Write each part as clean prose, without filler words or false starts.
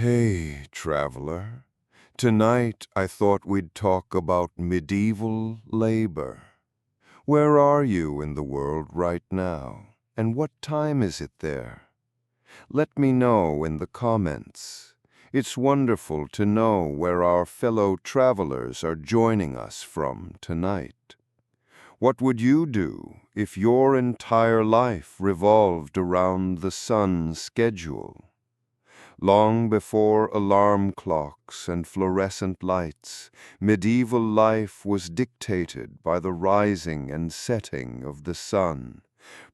Hey, traveler. Tonight I thought we'd talk about medieval labor. Where are you in the world right now? And what time is it there? Let me know in the comments. It's wonderful to know where our fellow travelers are joining us from tonight. What would you do if your entire life revolved around the sun's schedule? Long before alarm clocks and fluorescent lights, medieval life was dictated by the rising and setting of the sun,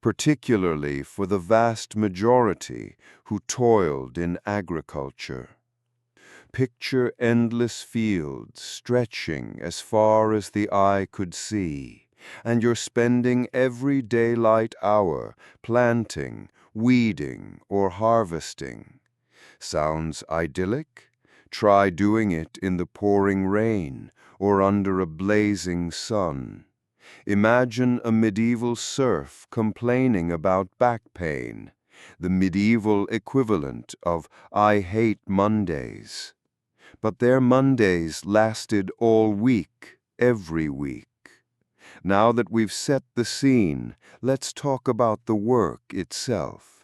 particularly for the vast majority who toiled in agriculture. Picture endless fields stretching as far as the eye could see, and you're spending every daylight hour planting, weeding, or harvesting. Sounds idyllic? Try doing it in the pouring rain or under a blazing sun. Imagine a medieval serf complaining about back pain, the medieval equivalent of "I hate Mondays." But their Mondays lasted all week, every week. Now that we've set the scene, let's talk about the work itself.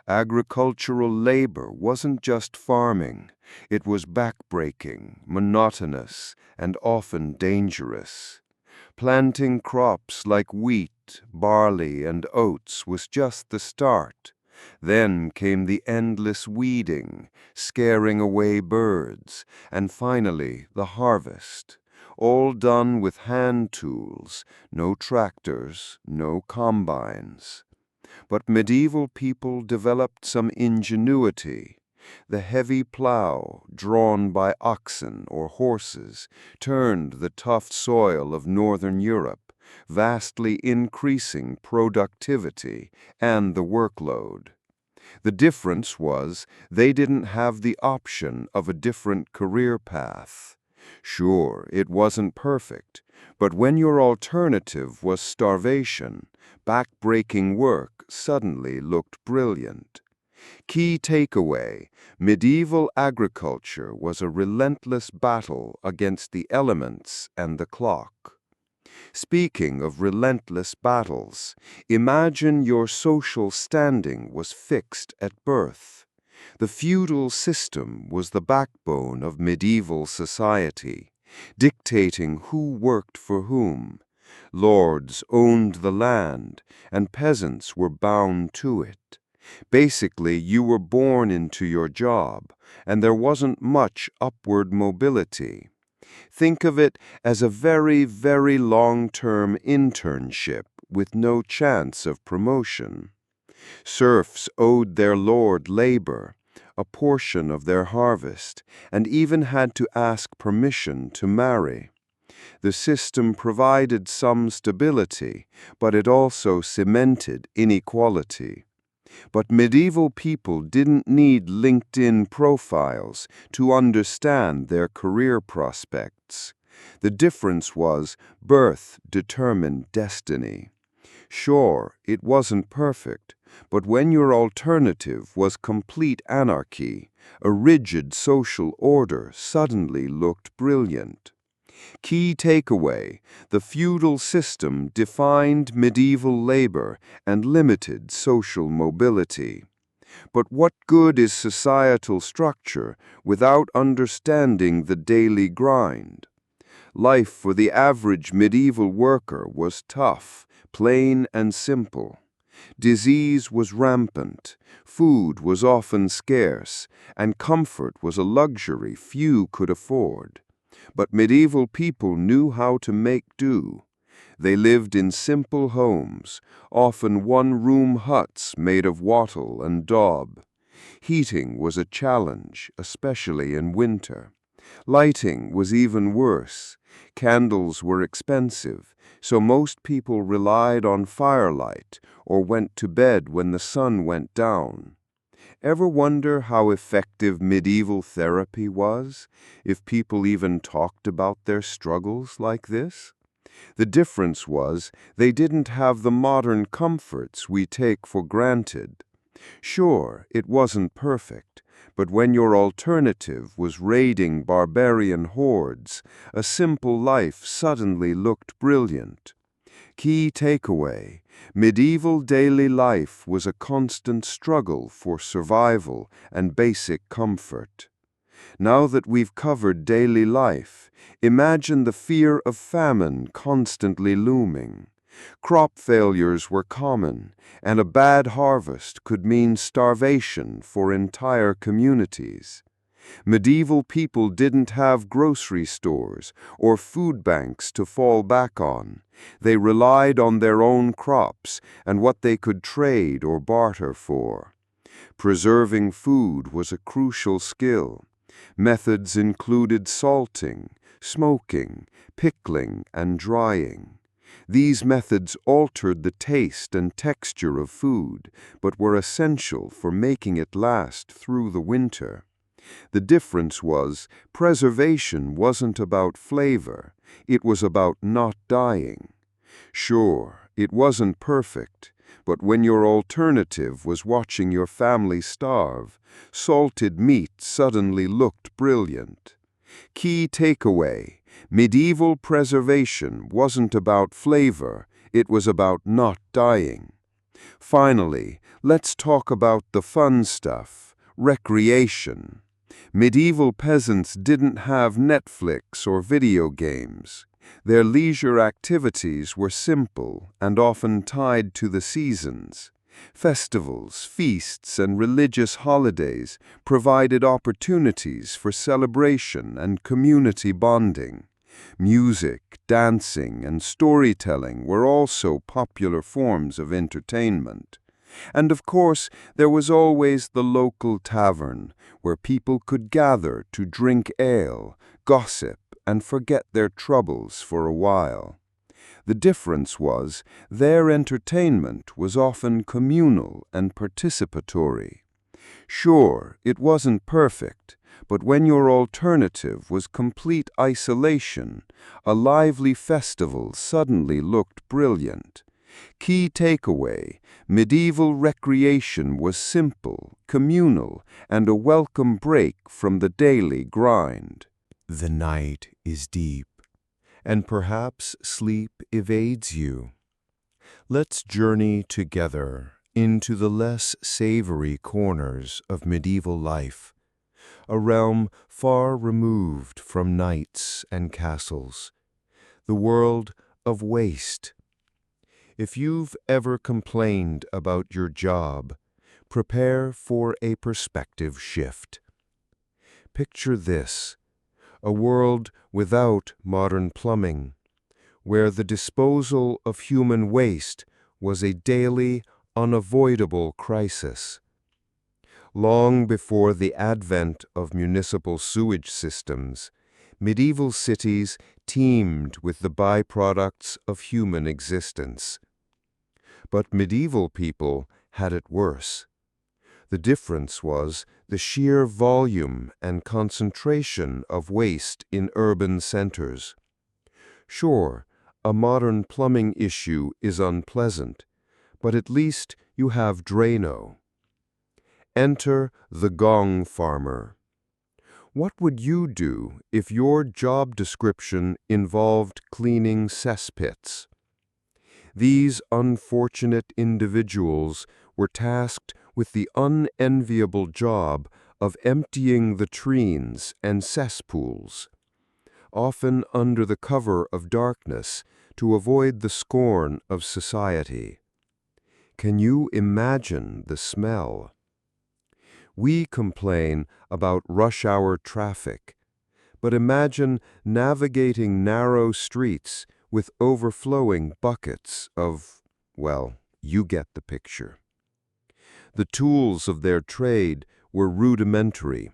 Agricultural labor wasn't just farming. It was backbreaking, monotonous, and often dangerous. Planting crops like wheat, barley, and oats was just the start. Then came the endless weeding, scaring away birds, and finally the harvest. All done with hand tools, no tractors, no combines. But medieval people developed some ingenuity. The heavy plow, drawn by oxen or horses, turned the tough soil of northern Europe, vastly increasing productivity and the workload. The difference was they didn't have the option of a different career path. Sure, it wasn't perfect, but when your alternative was starvation, back-breaking work suddenly looked brilliant. Key takeaway: medieval agriculture was a relentless battle against the elements and the clock. Speaking of relentless battles, imagine your social standing was fixed at birth. The feudal system was the backbone of medieval society, dictating who worked for whom. Lords owned the land, and peasants were bound to it. Basically, you were born into your job, and there wasn't much upward mobility. Think of it as a very, very long-term internship with no chance of promotion. Serfs owed their lord labor, a portion of their harvest, and even had to ask permission to marry. The system provided some stability, but it also cemented inequality. But medieval people didn't need LinkedIn profiles to understand their career prospects. The difference was birth determined destiny. Sure, it wasn't perfect, but when your alternative was complete anarchy, a rigid social order suddenly looked brilliant. Key takeaway: the feudal system defined medieval labor and limited social mobility. But what good is societal structure without understanding the daily grind? Life for the average medieval worker was tough, plain and simple. Disease was rampant, food was often scarce, and comfort was a luxury few could afford. But medieval people knew how to make do. They lived in simple homes, often one-room huts made of wattle and daub. Heating was a challenge, especially in winter. Lighting was even worse. Candles were expensive, so most people relied on firelight or went to bed when the sun went down. Ever wonder how effective medieval therapy was, if people even talked about their struggles like this? The difference was they didn't have the modern comforts we take for granted. Sure, it wasn't perfect, But when your alternative was raiding barbarian hordes, a simple life suddenly looked brilliant. Key takeaway: medieval daily life was a constant struggle for survival and basic comfort. Now that we've covered daily life, imagine the fear of famine constantly looming. Crop failures were common, and a bad harvest could mean starvation for entire communities. Medieval people didn't have grocery stores or food banks to fall back on. They relied on their own crops and what they could trade or barter for. Preserving food was a crucial skill. Methods included salting, smoking, pickling, and drying. These methods altered the taste and texture of food, but were essential for making it last through the winter. The difference was, preservation wasn't about flavor, it was about not dying. Sure, it wasn't perfect, but when your alternative was watching your family starve, salted meat suddenly looked brilliant. Key takeaway: medieval preservation wasn't about flavor, it was about not dying. Finally, let's talk about the fun stuff: recreation. Medieval peasants didn't have Netflix or video games. Their leisure activities were simple and often tied to the seasons. Festivals, feasts, and religious holidays provided opportunities for celebration and community bonding. Music, dancing, and storytelling were also popular forms of entertainment. And of course, there was always the local tavern, where people could gather to drink ale, gossip, and forget their troubles for a while. The difference was, their entertainment was often communal and participatory. Sure, it wasn't perfect, but when your alternative was complete isolation, a lively festival suddenly looked brilliant. Key takeaway: medieval recreation was simple, communal, and a welcome break from the daily grind. The night is deep, and perhaps sleep evades you. Let's journey together into the less savory corners of medieval life, a realm far removed from knights and castles, the world of waste. If you've ever complained about your job, prepare for a perspective shift. Picture this: a world without modern plumbing, where the disposal of human waste was a daily, unavoidable crisis. Long before the advent of municipal sewage systems, medieval cities teemed with the byproducts of human existence. But medieval people had it worse. The difference was the sheer volume and concentration of waste in urban centers. Sure, a modern plumbing issue is unpleasant, but at least you have Drano. Enter the gong farmer. What would you do if your job description involved cleaning cesspits? These unfortunate individuals were tasked with the unenviable job of emptying the latrines and cesspools, often under the cover of darkness to avoid the scorn of society. Can you imagine the smell? We complain about rush hour traffic, but imagine navigating narrow streets with overflowing buckets of, well, you get the picture. The tools of their trade were rudimentary: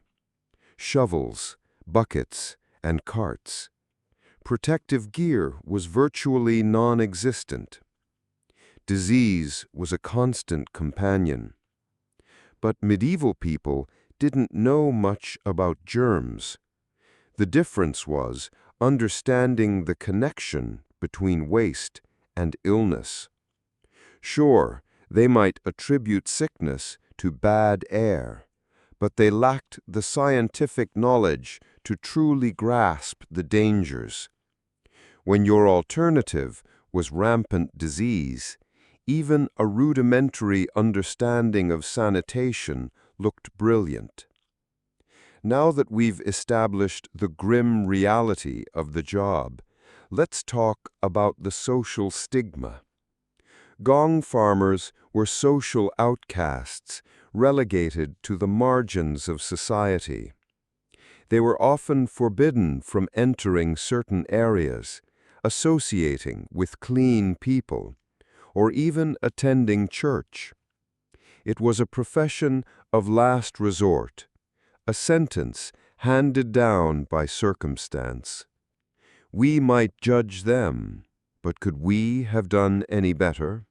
shovels, buckets, and carts. Protective gear was virtually non-existent. Disease was a constant companion. But medieval people didn't know much about germs. The difference was understanding the connection between waste and illness. Sure, they might attribute sickness to bad air, but they lacked the scientific knowledge to truly grasp the dangers. When your alternative was rampant disease, even a rudimentary understanding of sanitation looked brilliant. Now that we've established the grim reality of the job, let's talk about the social stigma. Gong farmers were social outcasts, relegated to the margins of society. They were often forbidden from entering certain areas, associating with clean people, or even attending church. It was a profession of last resort, a sentence handed down by circumstance. We might judge them, but could we have done any better?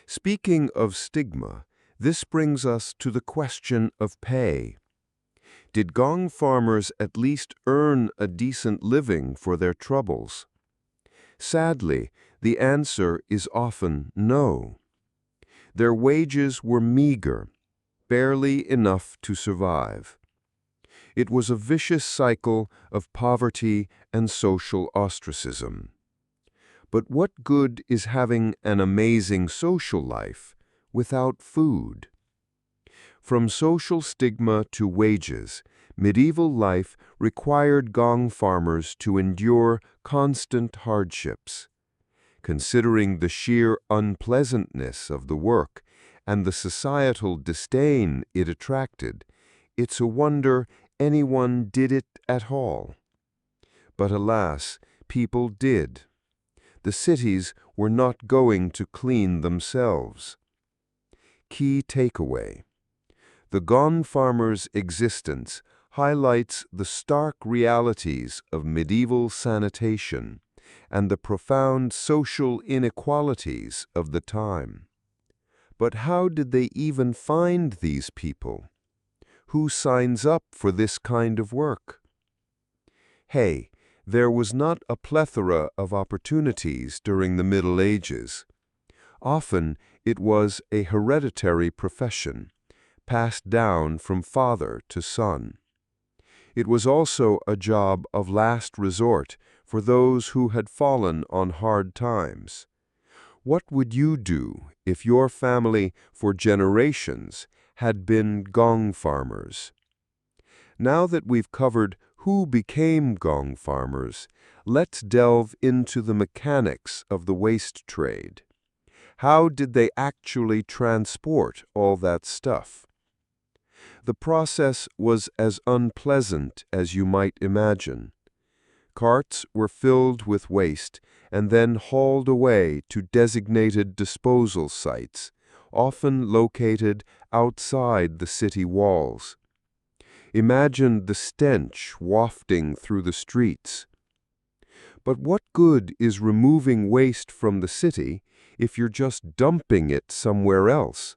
Speaking of stigma, this brings us to the question of pay. Did gong farmers at least earn a decent living for their troubles? Sadly, the answer is often no. Their wages were meager, barely enough to survive. It was a vicious cycle of poverty and social ostracism. But what good is having an amazing social life without food? From social stigma to wages, medieval life required gong farmers to endure constant hardships. Considering the sheer unpleasantness of the work and the societal disdain it attracted, it's a wonder anyone did it at all. But alas, people did. The cities were not going to clean themselves. Key takeaway: the gong farmer's existence highlights the stark realities of medieval sanitation and the profound social inequalities of the time. But how did they even find these people? Who signs up for this kind of work? Hey, there was not a plethora of opportunities during the Middle Ages. Often it was a hereditary profession, passed down from father to son. It was also a job of last resort for those who had fallen on hard times. What would you do if your family for generations had been gong farmers? Now that we've covered who became gong farmers, let's delve into the mechanics of the waste trade. How did they actually transport all that stuff? The process was as unpleasant as you might imagine. Carts were filled with waste and then hauled away to designated disposal sites, often located outside the city walls. Imagine the stench wafting through the streets. But what good is removing waste from the city if you're just dumping it somewhere else?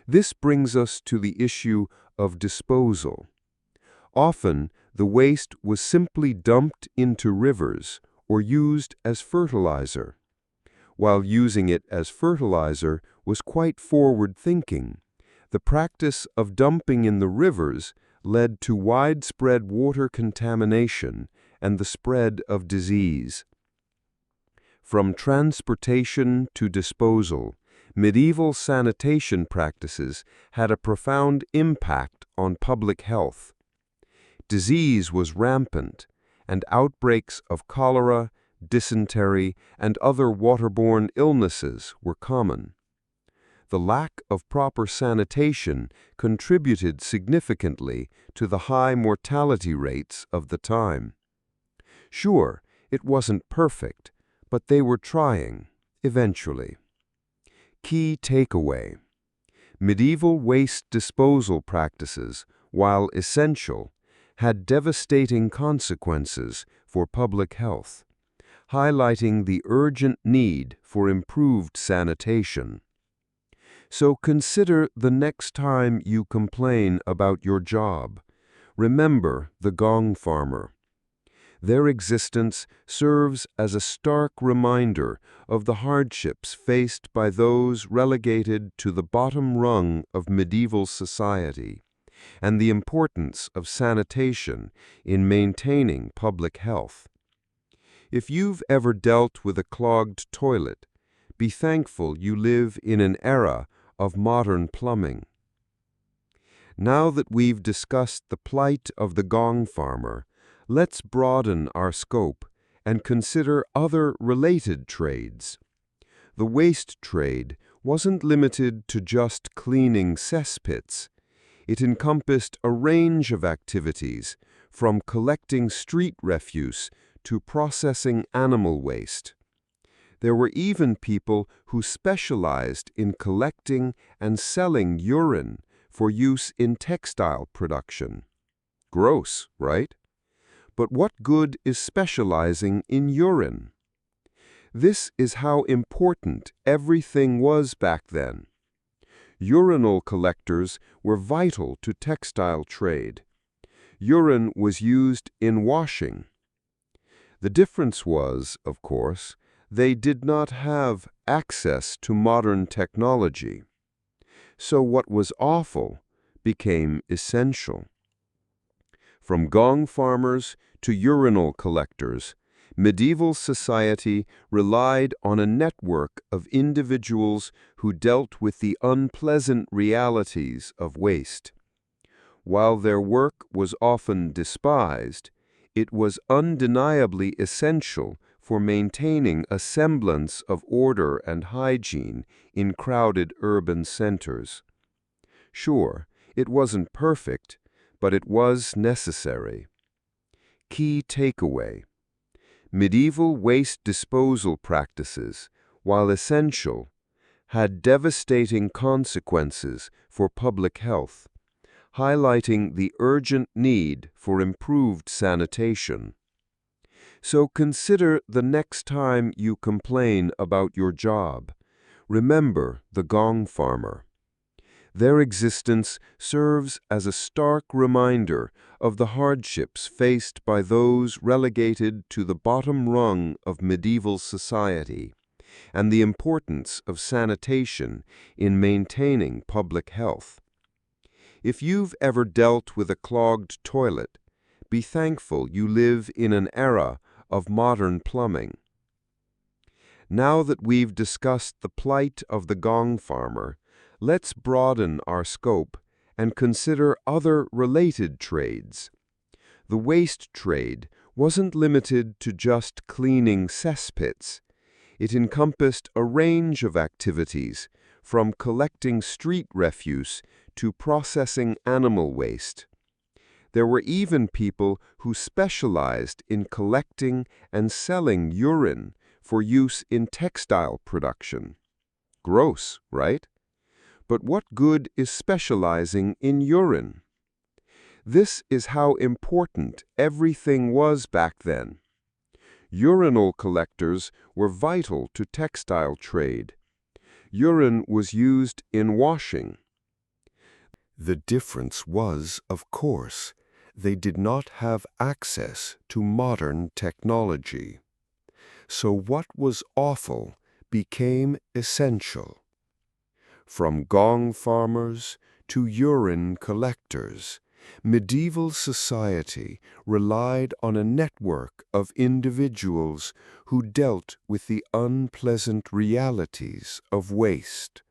This brings us to the issue of disposal. Often, the waste was simply dumped into rivers or used as fertilizer. While using it as fertilizer was quite forward-thinking, the practice of dumping in the rivers led to widespread water contamination and the spread of disease. From transportation to disposal, medieval sanitation practices had a profound impact on public health. Disease was rampant, and outbreaks of cholera, dysentery, and other waterborne illnesses were common. The lack of proper sanitation contributed significantly to the high mortality rates of the time. Sure, it wasn't perfect, but they were trying, eventually. Key takeaway: medieval waste disposal practices, while essential, had devastating consequences for public health, highlighting the urgent need for improved sanitation. So consider the next time you complain about your job. Remember the gong farmer. Their existence serves as a stark reminder of the hardships faced by those relegated to the bottom rung of medieval society, and the importance of sanitation in maintaining public health. If you've ever dealt with a clogged toilet, be thankful you live in an era of modern plumbing. Now that we've discussed the plight of the gong farmer, let's broaden our scope and consider other related trades. The waste trade wasn't limited to just cleaning cesspits. It encompassed a range of activities, from collecting street refuse to processing animal waste. There were even people who specialized in collecting and selling urine for use in textile production. Gross, right? But what good is specializing in urine? This is how important everything was back then. Urinal collectors were vital to textile trade. Urine was used in washing. The difference was, of course, they did not have access to modern technology. So what was awful became essential. From gong farmers to urinal collectors, medieval society relied on a network of individuals who dealt with the unpleasant realities of waste. While their work was often despised, it was undeniably essential for maintaining a semblance of order and hygiene in crowded urban centers. Sure, it wasn't perfect, but it was necessary. Key takeaway: medieval waste disposal practices, while essential, had devastating consequences for public health, highlighting the urgent need for improved sanitation. So consider the next time you complain about your job. Remember the gong farmer. Their existence serves as a stark reminder of the hardships faced by those relegated to the bottom rung of medieval society, and the importance of sanitation in maintaining public health. If you've ever dealt with a clogged toilet, be thankful you live in an era of modern plumbing. Now that we've discussed the plight of the gong farmer, let's broaden our scope and consider other related trades. The waste trade wasn't limited to just cleaning cesspits. It encompassed a range of activities, from collecting street refuse to processing animal waste. There were even people who specialized in collecting and selling urine for use in textile production. Gross, right? But what good is specializing in urine? This is how important everything was back then. Urinal collectors were vital to textile trade. Urine was used in washing. The difference was, of course, they did not have access to modern technology. So what was awful became essential. From gong farmers to urine collectors, medieval society relied on a network of individuals who dealt with the unpleasant realities of waste.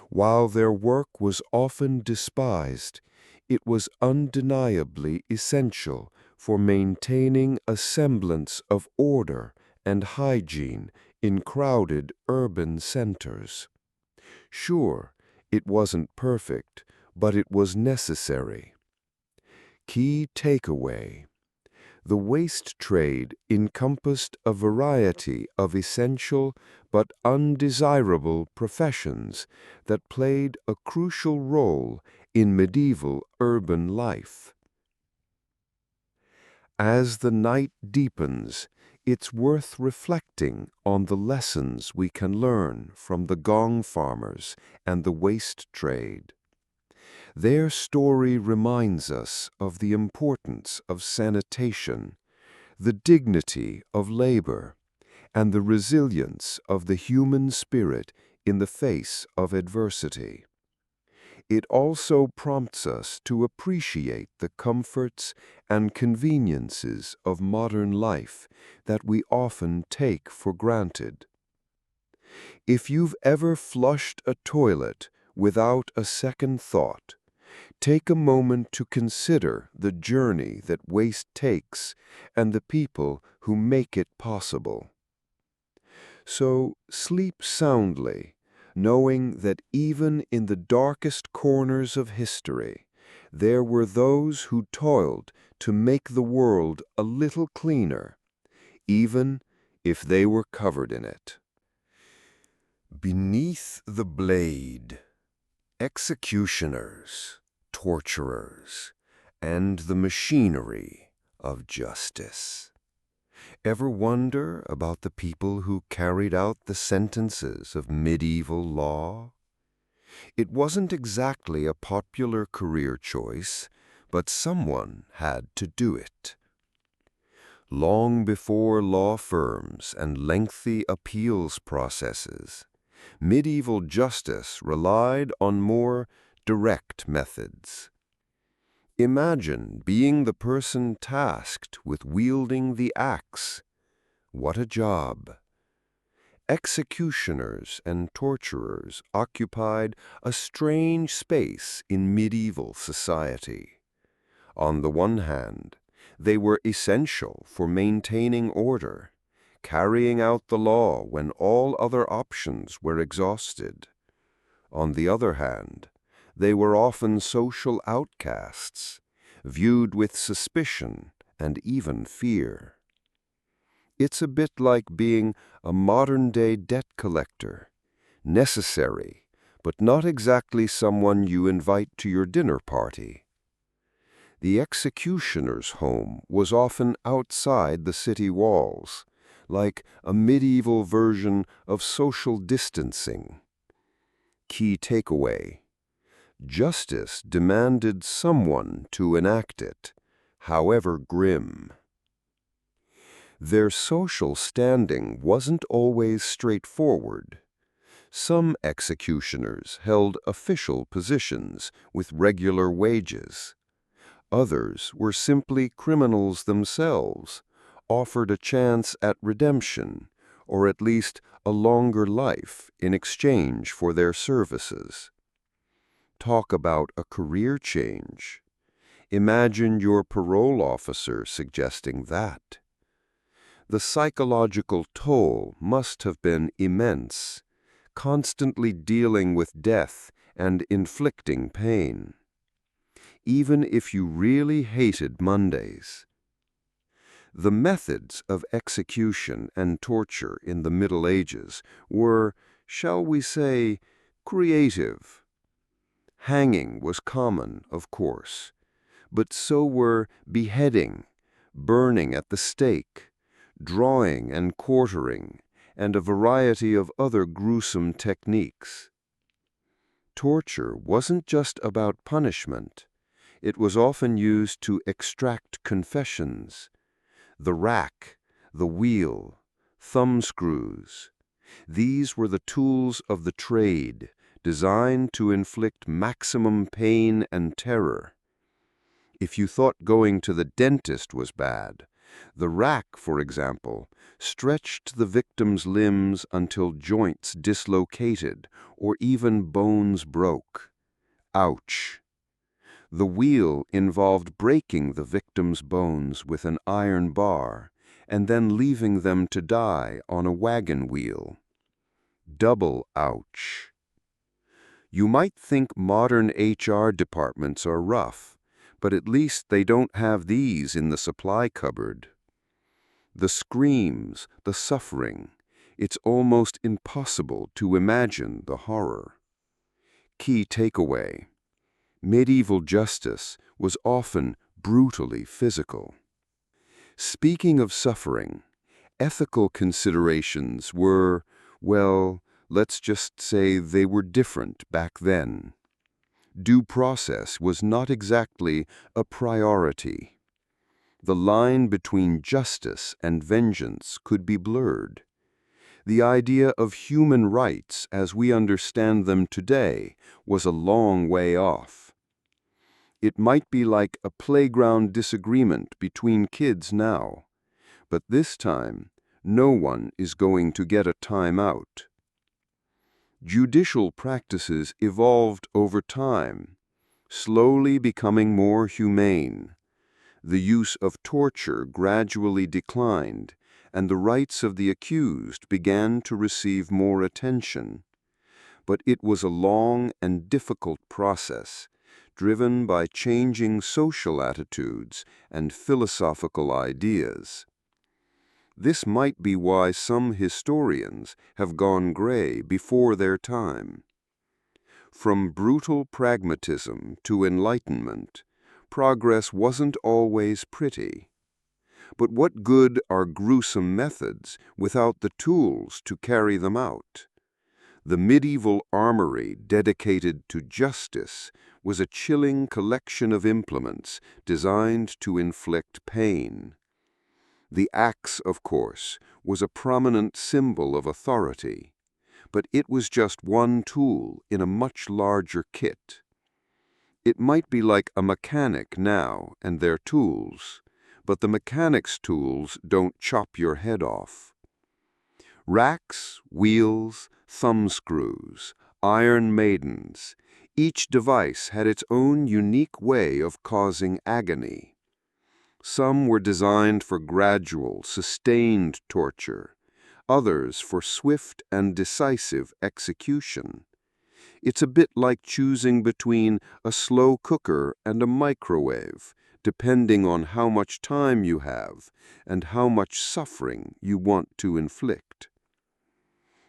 While their work was often despised, it was undeniably essential for maintaining a semblance of order and hygiene in crowded urban centers. Sure, it wasn't perfect, but it was necessary. Key takeaway: the waste trade encompassed a variety of essential but undesirable professions that played a crucial role in medieval urban life. As the night deepens, it's worth reflecting on the lessons we can learn from the gong farmers and the waste trade. Their story reminds us of the importance of sanitation, the dignity of labor, and the resilience of the human spirit in the face of adversity. it also prompts us to appreciate the comforts and conveniences of modern life that we often take for granted. If you've ever flushed a toilet without a second thought, take a moment to consider the journey that waste takes and the people who make it possible. So sleep soundly, knowing that even in the darkest corners of history, there were those who toiled to make the world a little cleaner, even if they were covered in it. Beneath the blade, executioners, torturers, and the machinery of justice. Ever wonder about the people who carried out the sentences of medieval law? It wasn't exactly a popular career choice, but someone had to do it. Long before law firms and lengthy appeals processes, medieval justice relied on more direct methods. Imagine being the person tasked with wielding the axe. What a job! Executioners and torturers occupied a strange space in medieval society. On the one hand, they were essential for maintaining order, carrying out the law when all other options were exhausted. On the other hand, they were often social outcasts, viewed with suspicion and even fear. It's a bit like being a modern-day debt collector, necessary, but not exactly someone you invite to your dinner party. The executioner's home was often outside the city walls, like a medieval version of social distancing. Key takeaway: justice demanded someone to enact it, however grim. Their social standing wasn't always straightforward. Some executioners held official positions with regular wages. Others were simply criminals themselves, offered a chance at redemption, or at least a longer life in exchange for their services. Talk about a career change. Imagine your parole officer suggesting that. The psychological toll must have been immense, constantly dealing with death and inflicting pain. Even if you really hated Mondays. The methods of execution and torture in the Middle Ages were, shall we say, creative. Hanging was common, of course, but so were beheading, burning at the stake, drawing and quartering, and a variety of other gruesome techniques. Torture wasn't just about punishment. It was often used to extract confessions. The rack, the wheel, thumbscrews. These were the tools of the trade, designed to inflict maximum pain and terror. If you thought going to the dentist was bad, the rack, for example, stretched the victim's limbs until joints dislocated or even bones broke. Ouch! The wheel involved breaking the victim's bones with an iron bar and then leaving them to die on a wagon wheel. Double ouch! You might think modern HR departments are rough, but at least they don't have these in the supply cupboard. The screams, the suffering, it's almost impossible to imagine the horror. Key takeaway: medieval justice was often brutally physical. Speaking of suffering, ethical considerations were, well, let's just say they were different back then. Due process was not exactly a priority. The line between justice and vengeance could be blurred. The idea of human rights as we understand them today was a long way off. It might be like a playground disagreement between kids now, but this time, no one is going to get a time out. Judicial practices evolved over time, slowly becoming more humane. The use of torture gradually declined, and the rights of the accused began to receive more attention. But it was a long and difficult process, driven by changing social attitudes and philosophical ideas. This might be why some historians have gone gray before their time. From brutal pragmatism to enlightenment, progress wasn't always pretty. But what good are gruesome methods without the tools to carry them out? The medieval armory dedicated to justice was a chilling collection of implements designed to inflict pain. The axe, of course, was a prominent symbol of authority, but it was just one tool in a much larger kit. It might be like a mechanic now and their tools, but the mechanic's tools don't chop your head off. Racks, wheels, thumbscrews, iron maidens, each device had its own unique way of causing agony. Some were designed for gradual, sustained torture, others for swift and decisive execution. It's a bit like choosing between a slow cooker and a microwave, depending on how much time you have and how much suffering you want to inflict.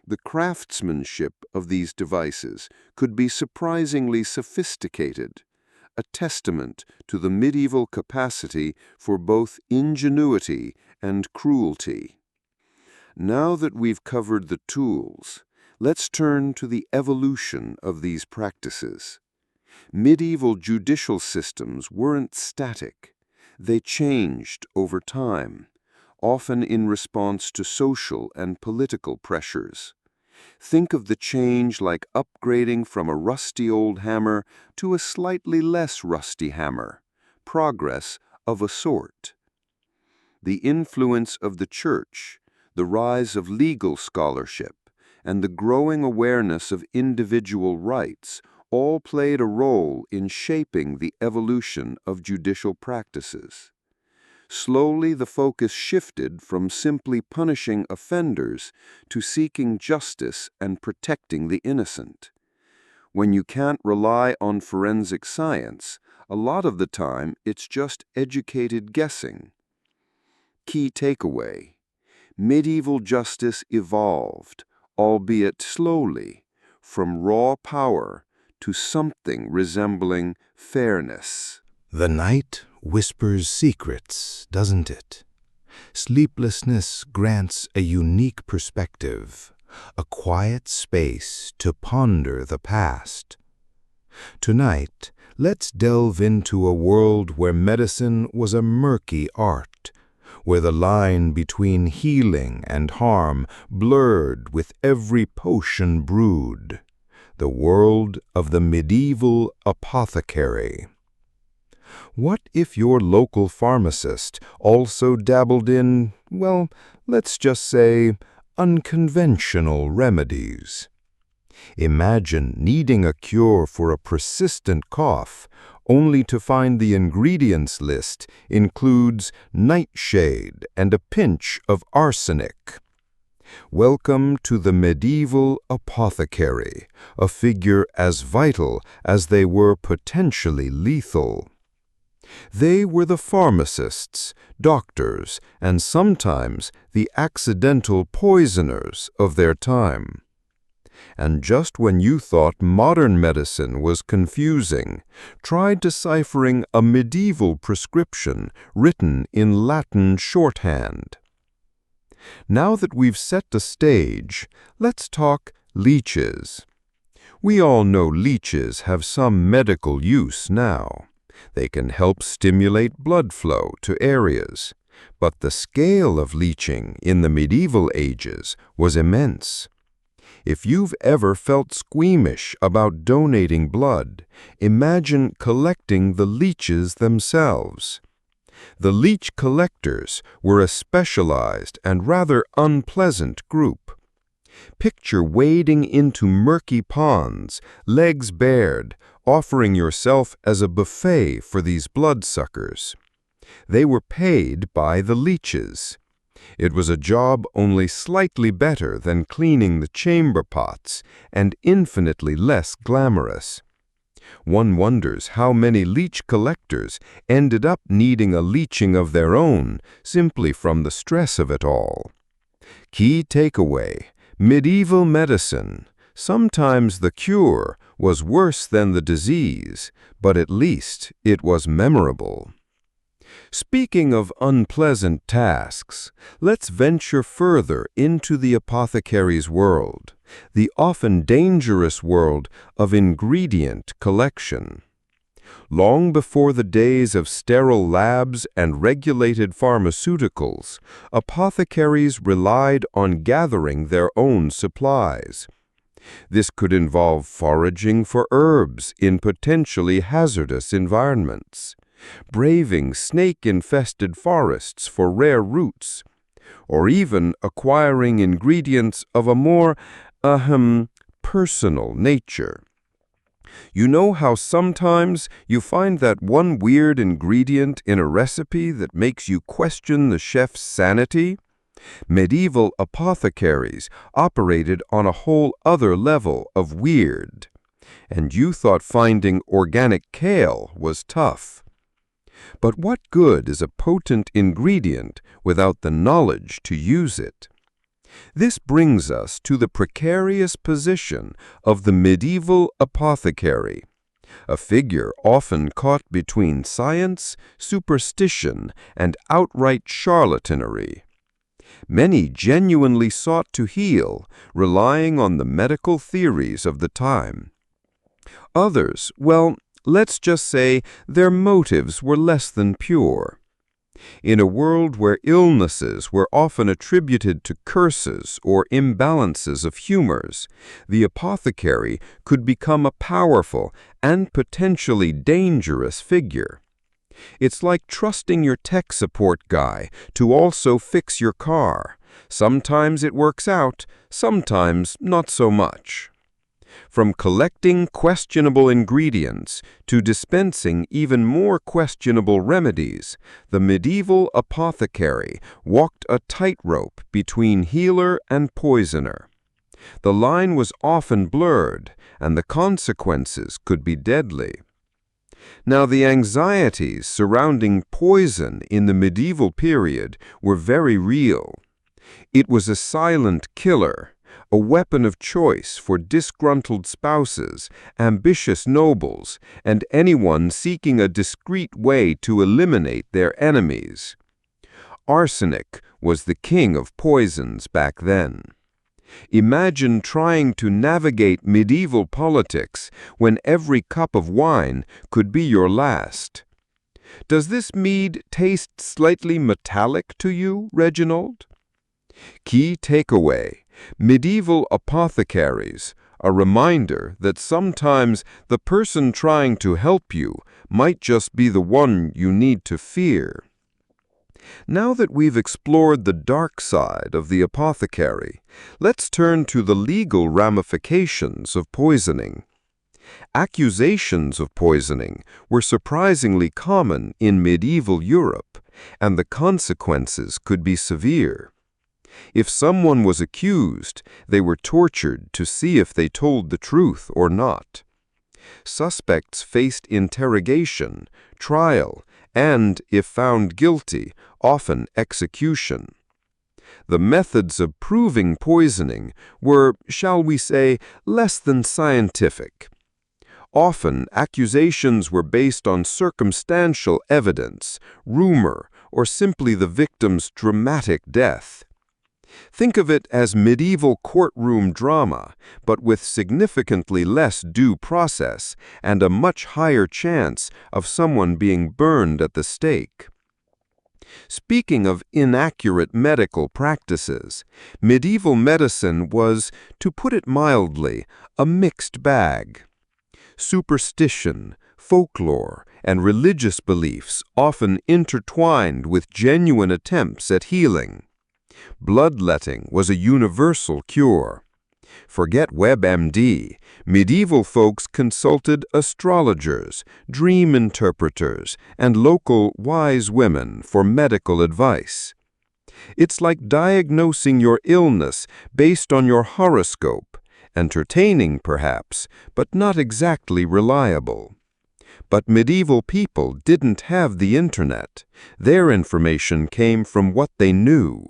The craftsmanship of these devices could be surprisingly sophisticated, a testament to the medieval capacity for both ingenuity and cruelty. Now that we've covered the tools, let's turn to the evolution of these practices. Medieval judicial systems weren't static. They changed over time, often in response to social and political pressures. Think of the change like upgrading from a rusty old hammer to a slightly less rusty hammer, progress of a sort. The influence of the Church, the rise of legal scholarship, and the growing awareness of individual rights all played a role in shaping the evolution of judicial practices. Slowly, the focus shifted from simply punishing offenders to seeking justice and protecting the innocent. When you can't rely on forensic science, a lot of the time it's just educated guessing. Key takeaway: medieval justice evolved, albeit slowly, from raw power to something resembling fairness. The night whispers secrets, doesn't it? Sleeplessness grants a unique perspective, a quiet space to ponder the past. Tonight, let's delve into a world where medicine was a murky art, where the line between healing and harm blurred with every potion brewed. The world of the medieval apothecary. What if your local pharmacist also dabbled in, well, let's just say, unconventional remedies? Imagine needing a cure for a persistent cough, only to find the ingredients list includes nightshade and a pinch of arsenic. Welcome to the medieval apothecary, a figure as vital as they were potentially lethal. They were the pharmacists, doctors, and sometimes the accidental poisoners of their time. And just when you thought modern medicine was confusing, try deciphering a medieval prescription written in Latin shorthand. Now that we've set the stage, let's talk leeches. We all know leeches have some medical use now. They can help stimulate blood flow to areas, But the scale of leeching in the medieval ages was immense. If you've ever felt squeamish about donating blood, imagine collecting the leeches themselves. The leech collectors were a specialized and rather unpleasant group. Picture wading into murky ponds, legs bared, offering yourself as a buffet for these bloodsuckers. They were paid by the leeches. It was a job only slightly better than cleaning the chamber pots and infinitely less glamorous. One wonders how many leech collectors ended up needing a leeching of their own simply from the stress of it all. Key takeaway: medieval medicine. Sometimes the cure was worse than the disease, but at least it was memorable. Speaking of unpleasant tasks, let's venture further into the apothecary's world, the often dangerous world of ingredient collection. Long before the days of sterile labs and regulated pharmaceuticals, apothecaries relied on gathering their own supplies. This could involve foraging for herbs in potentially hazardous environments, braving snake-infested forests for rare roots, or even acquiring ingredients of a more, personal nature. You know how sometimes you find that one weird ingredient in a recipe that makes you question the chef's sanity? Medieval apothecaries operated on a whole other level of weird. And you thought finding organic kale was tough. But what good is a potent ingredient without the knowledge to use it? This brings us to the precarious position of the medieval apothecary, a figure often caught between science, superstition, and outright charlatanery. Many genuinely sought to heal, relying on the medical theories of the time. Others, well, let's just say their motives were less than pure. In a world where illnesses were often attributed to curses or imbalances of humors, the apothecary could become a powerful and potentially dangerous figure. It's like trusting your tech support guy to also fix your car. Sometimes it works out, sometimes not so much. From collecting questionable ingredients to dispensing even more questionable remedies, the medieval apothecary walked a tightrope between healer and poisoner. The line was often blurred, and the consequences could be deadly. Now, the anxieties surrounding poison in the medieval period were very real. It was a silent killer, a weapon of choice for disgruntled spouses, ambitious nobles, and anyone seeking a discreet way to eliminate their enemies. Arsenic was the king of poisons back then. Imagine trying to navigate medieval politics when every cup of wine could be your last. Does this mead taste slightly metallic to you, Reginald? Key takeaway: medieval apothecaries, a reminder that sometimes the person trying to help you might just be the one you need to fear. Now that we've explored the dark side of the apothecary, let's turn to the legal ramifications of poisoning. Accusations of poisoning were surprisingly common in medieval Europe, and the consequences could be severe. If someone was accused, they were tortured to see if they told the truth or not. Suspects faced interrogation, trial, and, if found guilty, often execution. The methods of proving poisoning were, shall we say, less than scientific. Often, accusations were based on circumstantial evidence, rumor, or simply the victim's dramatic death. Think of it as medieval courtroom drama, but with significantly less due process and a much higher chance of someone being burned at the stake. Speaking of inaccurate medical practices, medieval medicine was, to put it mildly, a mixed bag. Superstition, folklore, and religious beliefs often intertwined with genuine attempts at healing. Bloodletting was a universal cure. Forget WebMD. Medieval folks consulted astrologers, dream interpreters, and local wise women for medical advice. It's like diagnosing your illness based on your horoscope, entertaining perhaps, but not exactly reliable. But medieval people didn't have the internet. Their information came from what they knew.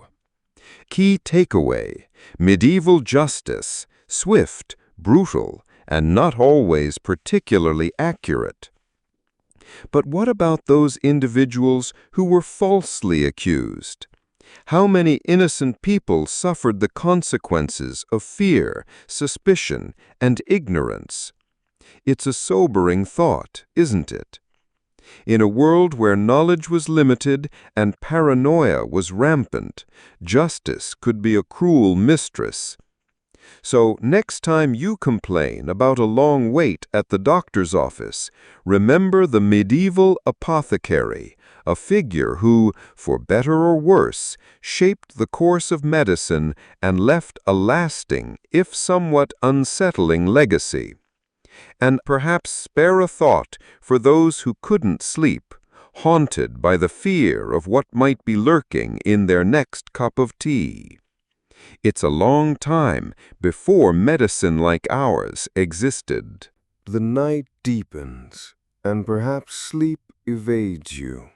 Key takeaway: medieval justice, swift, brutal, and not always particularly accurate. But what about those individuals who were falsely accused? How many innocent people suffered the consequences of fear, suspicion, and ignorance? It's a sobering thought, isn't it? In a world where knowledge was limited and paranoia was rampant, justice could be a cruel mistress. So next time you complain about a long wait at the doctor's office, remember the medieval apothecary, a figure who, for better or worse, shaped the course of medicine and left a lasting, if somewhat unsettling legacy. And perhaps spare a thought for those who couldn't sleep, haunted by the fear of what might be lurking in their next cup of tea. It's a long time before medicine like ours existed. The night deepens, and perhaps sleep evades you.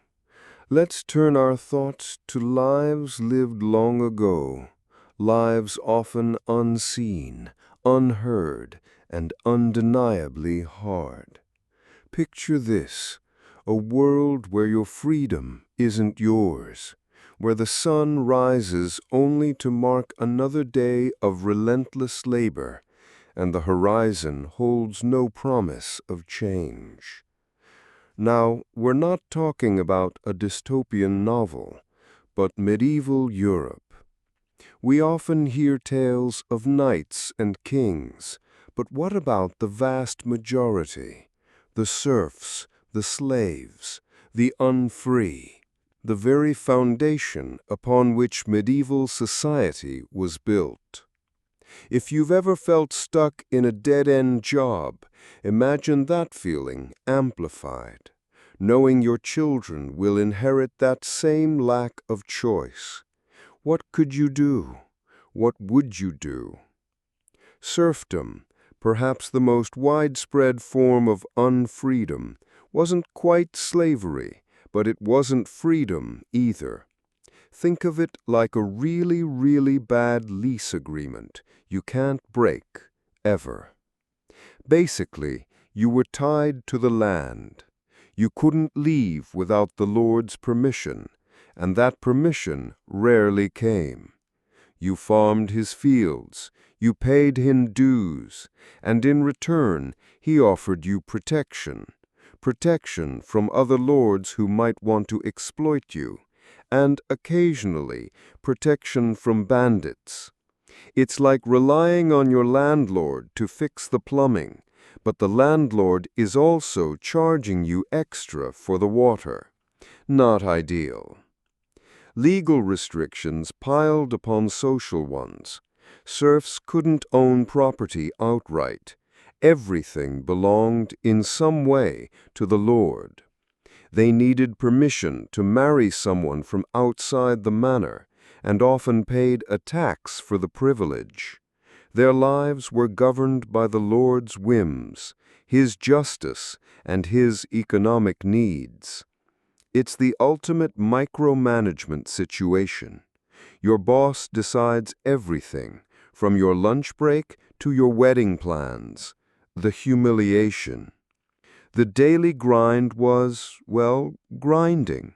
Let's turn our thoughts to lives lived long ago, lives often unseen, unheard, and undeniably hard. Picture this: a world where your freedom isn't yours, where the sun rises only to mark another day of relentless labor, and the horizon holds no promise of change. Now, we're not talking about a dystopian novel, but medieval Europe. We often hear tales of knights and kings, but what about the vast majority? The serfs, the slaves, the unfree, the very foundation upon which medieval society was built. If you've ever felt stuck in a dead-end job, imagine that feeling amplified, knowing your children will inherit that same lack of choice. What could you do? What would you do? Serfdom, perhaps the most widespread form of unfreedom, wasn't quite slavery, but it wasn't freedom either. Think of it like a really, really bad lease agreement you can't break, ever. Basically, you were tied to the land. You couldn't leave without the Lord's permission, and that permission rarely came. You farmed his fields, you paid him dues, and in return he offered you protection. Protection from other lords who might want to exploit you, and occasionally protection from bandits. It's like relying on your landlord to fix the plumbing, but the landlord is also charging you extra for the water. Not ideal. Legal restrictions piled upon social ones. Serfs couldn't own property outright. Everything belonged in some way to the lord. They needed permission to marry someone from outside the manor, and often paid a tax for the privilege. Their lives were governed by the lord's whims, his justice, and his economic needs. It's the ultimate micromanagement situation. Your boss decides everything, from your lunch break to your wedding plans. The humiliation. The daily grind was, well, grinding.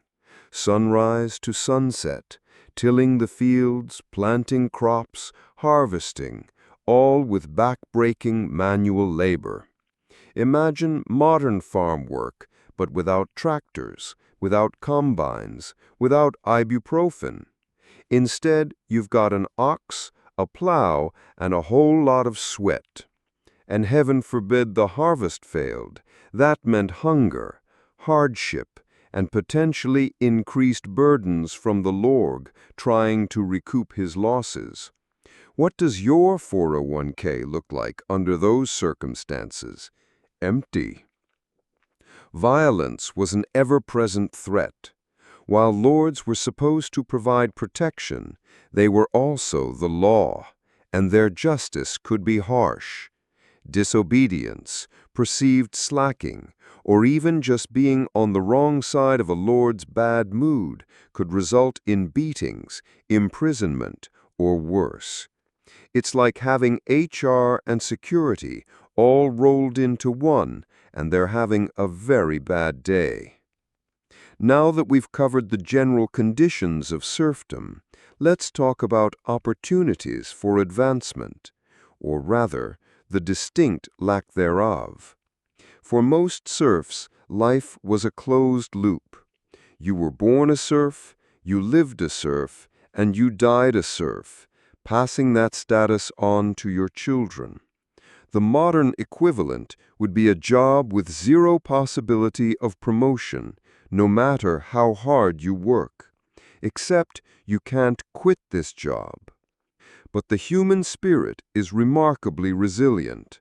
Sunrise to sunset, tilling the fields, planting crops, harvesting, all with back-breaking manual labor. Imagine modern farm work, but without tractors, without combines, without ibuprofen. Instead, you've got an ox, a plow, and a whole lot of sweat. And heaven forbid the harvest failed. That meant hunger, hardship, and potentially increased burdens from the Lord trying to recoup his losses. What does your 401k look like under those circumstances? Empty. Violence was an ever-present threat. While lords were supposed to provide protection, they were also the law, and their justice could be harsh. Disobedience, perceived slacking, or even just being on the wrong side of a lord's bad mood could result in beatings, imprisonment, or worse. It's like having HR and security all rolled into one, and they're having a very bad day. Now that we've covered the general conditions of serfdom, let's talk about opportunities for advancement, or rather, the distinct lack thereof. For most serfs, life was a closed loop. You were born a serf, you lived a serf, and you died a serf, passing that status on to your children. The modern equivalent would be a job with zero possibility of promotion, no matter how hard you work. Except you can't quit this job. But the human spirit is remarkably resilient.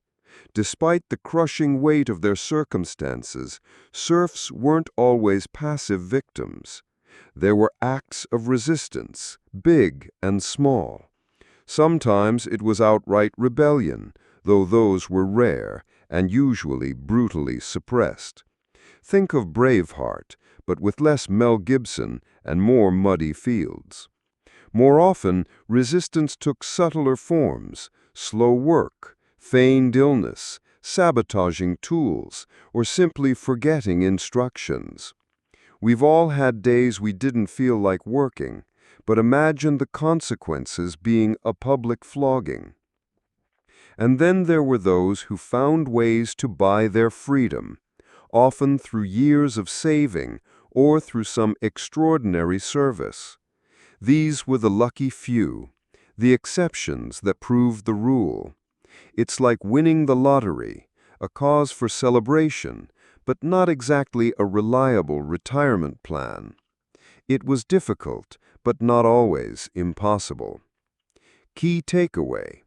Despite the crushing weight of their circumstances, serfs weren't always passive victims. There were acts of resistance, big and small. Sometimes it was outright rebellion, though those were rare and usually brutally suppressed. Think of Braveheart, but with less Mel Gibson and more muddy fields. More often, resistance took subtler forms: slow work, feigned illness, sabotaging tools, or simply forgetting instructions. We've all had days we didn't feel like working, but imagine the consequences being a public flogging. And then there were those who found ways to buy their freedom, often through years of saving or through some extraordinary service. These were the lucky few, the exceptions that proved the rule. It's like winning the lottery, a cause for celebration, but not exactly a reliable retirement plan. It was difficult, but not always impossible. Key takeaway: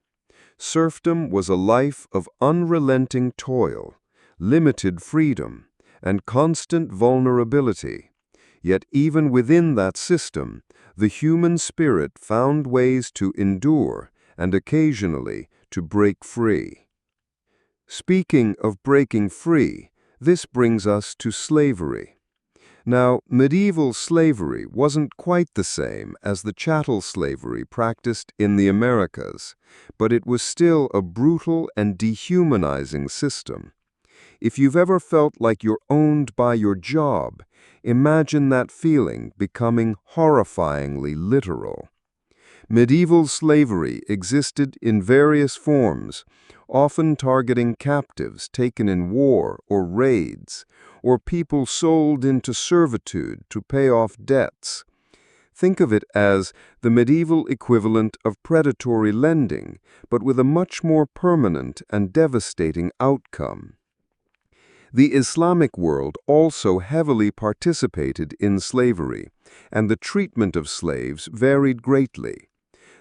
serfdom was a life of unrelenting toil, limited freedom, and constant vulnerability. Yet even within that system, the human spirit found ways to endure and occasionally to break free. Speaking of breaking free, this brings us to slavery. Now, medieval slavery wasn't quite the same as the chattel slavery practiced in the Americas, but it was still a brutal and dehumanizing system. If you've ever felt like you're owned by your job, imagine that feeling becoming horrifyingly literal. Medieval slavery existed in various forms, often targeting captives taken in war or raids, or people sold into servitude to pay off debts. Think of it as the medieval equivalent of predatory lending, but with a much more permanent and devastating outcome. The Islamic world also heavily participated in slavery, and the treatment of slaves varied greatly.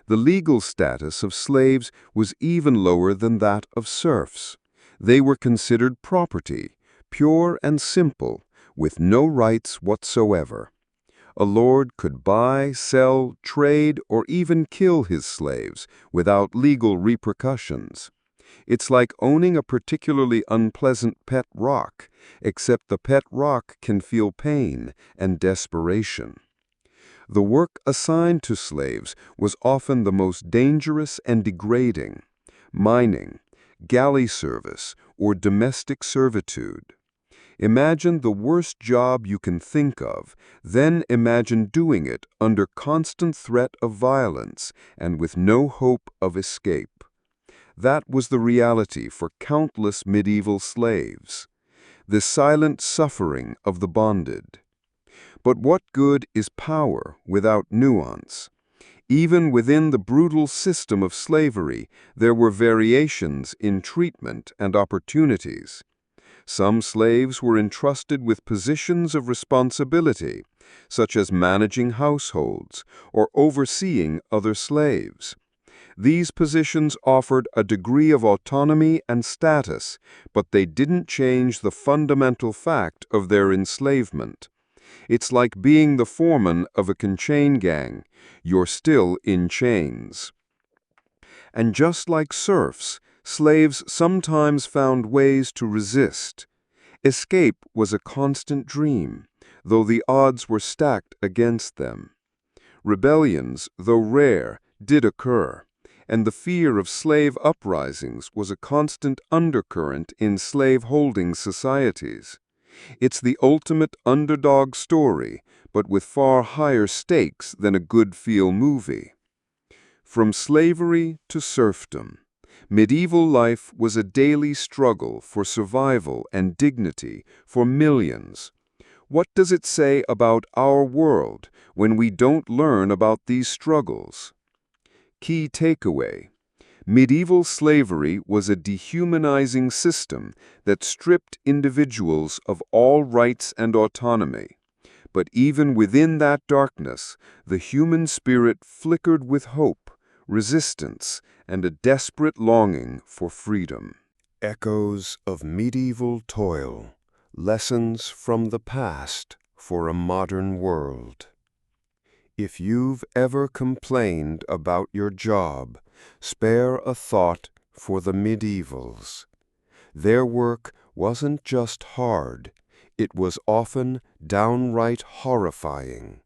The legal status of slaves was even lower than that of serfs. They were considered property, pure and simple, with no rights whatsoever. A lord could buy, sell, trade, or even kill his slaves without legal repercussions. It's like owning a particularly unpleasant pet rock, except the pet rock can feel pain and desperation. The work assigned to slaves was often the most dangerous and degrading: mining, galley service, or domestic servitude. Imagine the worst job you can think of, then imagine doing it under constant threat of violence and with no hope of escape. That was the reality for countless medieval slaves, the silent suffering of the bonded. But what good is power without nuance? Even within the brutal system of slavery, there were variations in treatment and opportunities. Some slaves were entrusted with positions of responsibility, such as managing households or overseeing other slaves. These positions offered a degree of autonomy and status, but they didn't change the fundamental fact of their enslavement. It's like being the foreman of a chain gang. You're still in chains. And just like serfs, slaves sometimes found ways to resist. Escape was a constant dream, though the odds were stacked against them. Rebellions, though rare, did occur, and the fear of slave uprisings was a constant undercurrent in slave-holding societies. It's the ultimate underdog story, but with far higher stakes than a good feel movie. From slavery to serfdom, medieval life was a daily struggle for survival and dignity for millions. What does it say about our world when we don't learn about these struggles? Key takeaway: medieval slavery was a dehumanizing system that stripped individuals of all rights and autonomy. But even within that darkness, the human spirit flickered with hope, resistance, and a desperate longing for freedom. Echoes of medieval toil, lessons from the past for a modern world. If you've ever complained about your job, spare a thought for the medievals. Their work wasn't just hard, it was often downright horrifying.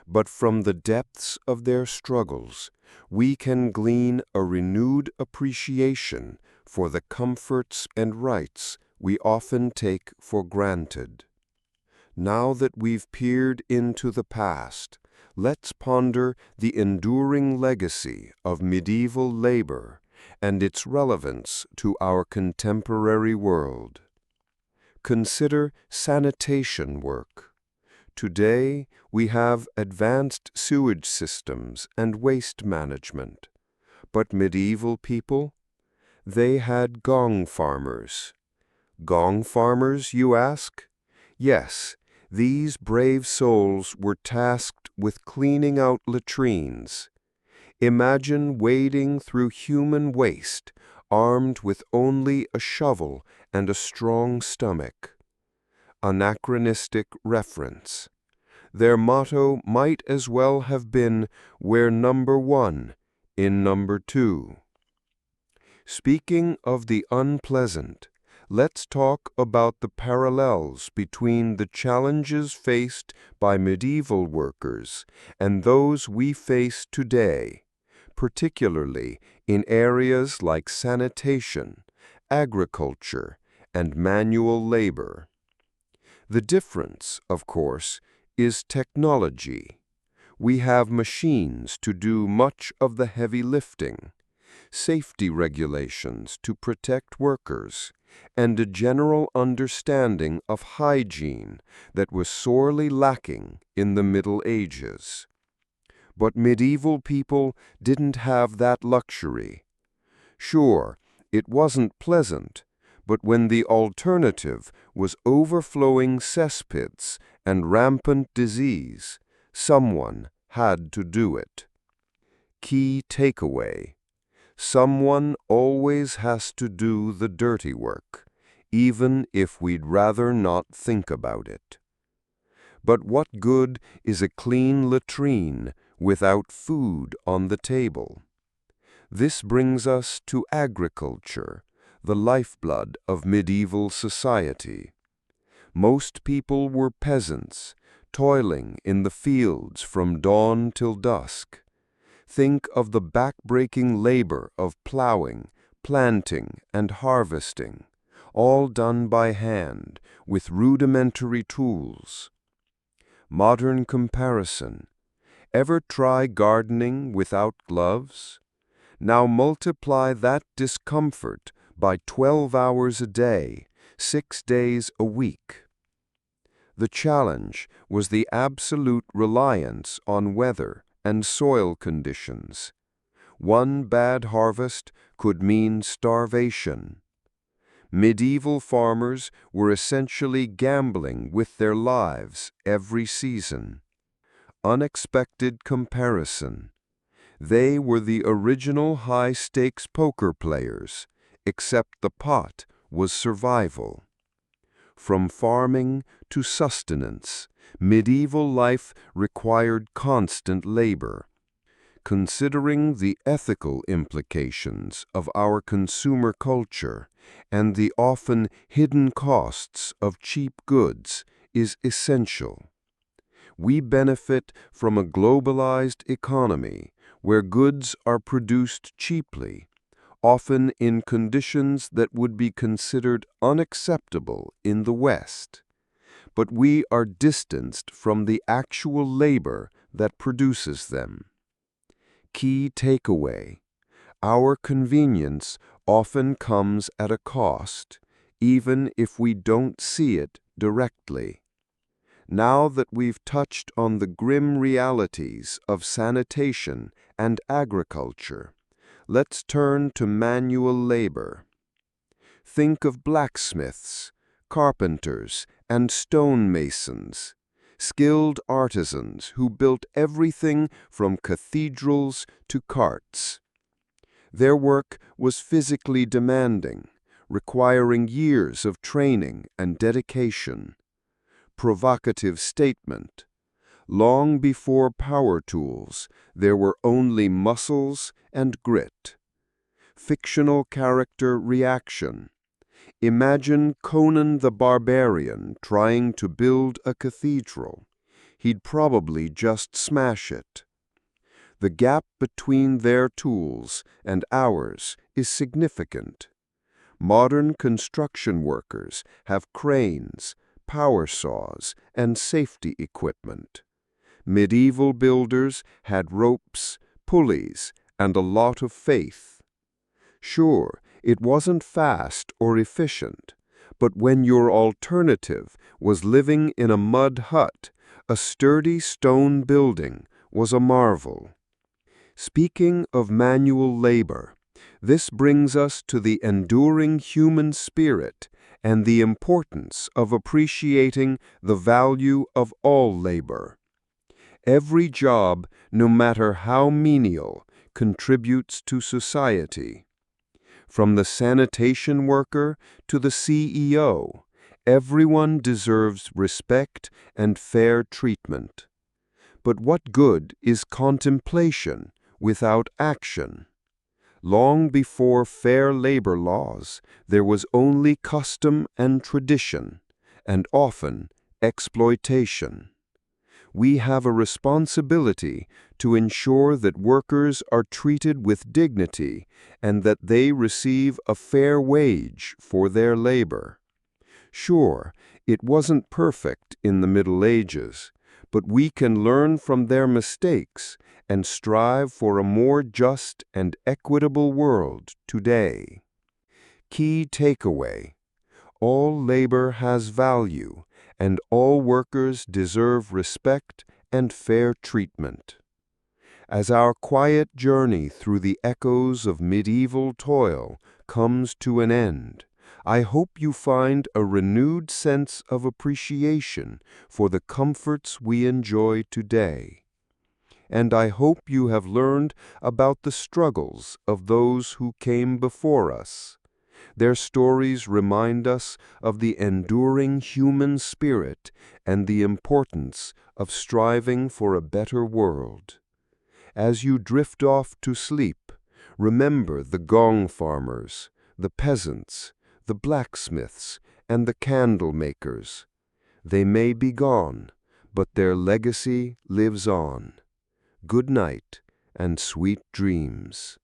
But from the depths of their struggles, we can glean a renewed appreciation for the comforts and rights we often take for granted. Now that we've peered into the past, let's ponder the enduring legacy of medieval labor and its relevance to our contemporary world. Consider sanitation work. Today, we have advanced sewage systems and waste management. But medieval people? They had gong farmers. Gong farmers, you ask? Yes, these brave souls were tasked with cleaning out latrines. Imagine wading through human waste, armed with only a shovel and a strong stomach. Anachronistic reference. Their motto might as well have been, "We're number one in number two." Speaking of the unpleasant, let's talk about the parallels between the challenges faced by medieval workers and those we face today, particularly in areas like sanitation, agriculture, and manual labor. The difference, of course, is technology. We have machines to do much of the heavy lifting, safety regulations to protect workers, and a general understanding of hygiene that was sorely lacking in the Middle Ages. But medieval people didn't have that luxury. Sure, it wasn't pleasant, but when the alternative was overflowing cesspits and rampant disease, someone had to do it. Key takeaway: someone always has to do the dirty work, even if we'd rather not think about it. But what good is a clean latrine without food on the table? This brings us to agriculture, the lifeblood of medieval society. Most people were peasants, toiling in the fields from dawn till dusk. Think of the back-breaking labor of plowing, planting, and harvesting, all done by hand, with rudimentary tools. Modern comparison. Ever try gardening without gloves? Now multiply that discomfort by 12 hours a day, 6 days a week. The challenge was the absolute reliance on weather and soil conditions. One bad harvest could mean starvation. Medieval farmers were essentially gambling with their lives every season. Unexpected comparison. They were the original high-stakes poker players, except the pot was survival. From farming to sustenance, medieval life required constant labor. Considering the ethical implications of our consumer culture and the often hidden costs of cheap goods is essential. We benefit from a globalized economy where goods are produced cheaply, often in conditions that would be considered unacceptable in the West. But we are distanced from the actual labor that produces them. Key takeaway: our convenience often comes at a cost, even if we don't see it directly. Now that we've touched on the grim realities of sanitation and agriculture, let's turn to manual labor. Think of blacksmiths, carpenters, and stonemasons, skilled artisans who built everything from cathedrals to carts. Their work was physically demanding, requiring years of training and dedication. Provocative statement: long before power tools, there were only muscles and grit. Fictional character reaction: imagine Conan the Barbarian trying to build a cathedral. He'd probably just smash it. The gap between their tools and ours is significant. Modern construction workers have cranes, power saws, and safety equipment. Medieval builders had ropes, pulleys, and a lot of faith. Sure, it wasn't fast or efficient, but when your alternative was living in a mud hut, a sturdy stone building was a marvel. Speaking of manual labor, this brings us to the enduring human spirit and the importance of appreciating the value of all labor. Every job, no matter how menial, contributes to society. From the sanitation worker to the CEO, everyone deserves respect and fair treatment. But what good is contemplation without action? Long before fair labor laws, there was only custom and tradition, and often exploitation. We have a responsibility to ensure that workers are treated with dignity and that they receive a fair wage for their labor. Sure, it wasn't perfect in the Middle Ages, but we can learn from their mistakes and strive for a more just and equitable world today. Key takeaway: all labor has value, and all workers deserve respect and fair treatment. As our quiet journey through the echoes of medieval toil comes to an end, I hope you find a renewed sense of appreciation for the comforts we enjoy today. And I hope you have learned about the struggles of those who came before us. Their stories remind us of the enduring human spirit and the importance of striving for a better world. As you drift off to sleep, remember the gong farmers, the peasants, the blacksmiths, and the candle makers. They may be gone, but their legacy lives on. Good night and sweet dreams.